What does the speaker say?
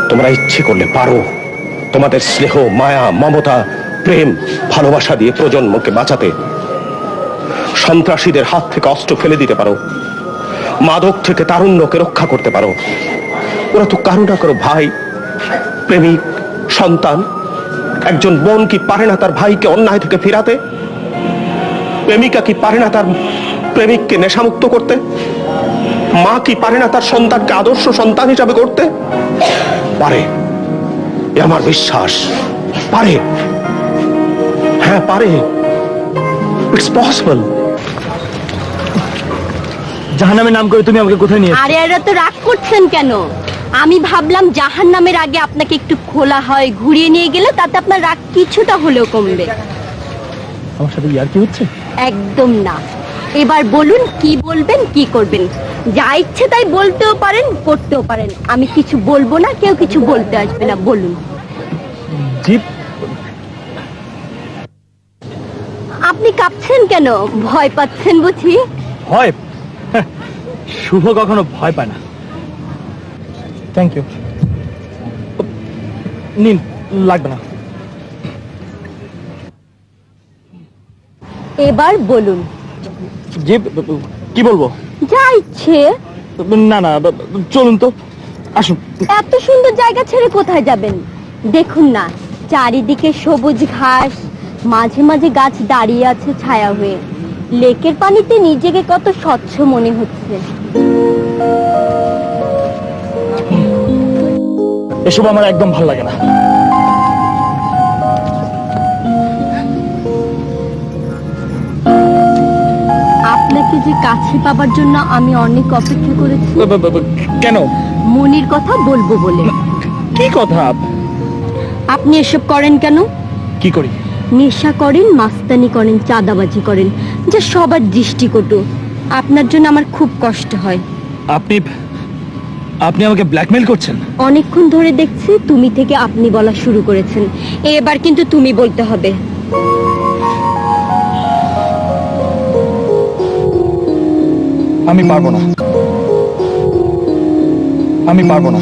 তোমরা ইচ্ছে করলে পারো তোমাদের স্নেহ, মায়া, মমতা, প্রেম, ভালোবাসা দিয়ে প্রজন্মকে বাঁচাতে। সন্ত্রাসীদের হাত থেকে অস্ত্র ফেলে দিতে পারো, মাদক থেকে তারুণ্যকে রক্ষা করতে পারো। ওরা তো কারো না কারো ভাই, প্রেমিক, সন্তান। একজন বোন কি পারে না তার ভাইকে অন্যায় থেকে ফেরাতে? প্রেমিকা কি পারে না তার প্রেমিককে নেশামুক্ত করতে? মা কি পারে না তার সন্তানকে আদর্শ সন্তান হিসাবে করতে? পারে, এ আমার বিশ্বাস। পারে, হ্যাঁ পারে। It's possible. জাহান্নামের নাম করে তুমি আমাকে কোথায় নিয়ে? আরে এরা তো রাগ করছেন কেন? আমি ভাবলাম জাহান্নামের আগে আপনাকে একটু খোলা হয়, ঘুরিয়ে নিয়ে গেলে তাতে আপনার রাগ কিছুটা হলেও কমবে। আমার সাথে ইয়ার কি হচ্ছে? একদম না। এবার বলুন কি বলবেন, কি করবেন। যা ইচ্ছে তাই বলতেও পারেন, করতেও পারেন। আমি কিছু বলবো না, কেউ কিছু বলতে আসবে না। বলুন। জিপ। আপনি কাঁপছেন কেন? ভয় পাচ্ছেন বুঝি? ভয়? শুভ কখনো ভয় পায় না। Thank you. নিন, লাগবে না। এবার বলুন। জিপ, কি বলবো? যা ইচ্ছে। না না, চলুন তো, আসুন। এত সুন্দর জায়গা ছেড়ে কোথায় যাবেন? দেখুন না, চারিদিকে সবুজ ঘাস, মাঝে মাঝে গাছ দাঁড়িয়ে আছে ছায়া হয়ে। লেকের পানিতে নিজেকে কত স্বচ্ছ মনে হচ্ছে। এসব আমার একদম ভালো লাগে না। আপনাকে যে কাছে পাবার জন্য আমি অনেক অপেক্ষা করেছি। কেন? মনির কথা বলবো বলে। কি কথা? আপনি এসব করেন কেন? কি করি? নেশা করেন, মাস্তানি করেন, চাঁদাবাজি করেন, যা সবার দৃষ্টিকটু। আপনার জন্য আমার খুব কষ্ট হয়। আপনি আপনি আমাকে ব্ল্যাকমেইল করছেন? অনেকক্ষণ ধরে দেখছি তুমি থেকে আপনি বলা শুরু করেছেন। এবার কিন্তু তুমি বলতে হবে। আমি পারবো না, আমি পারবো না।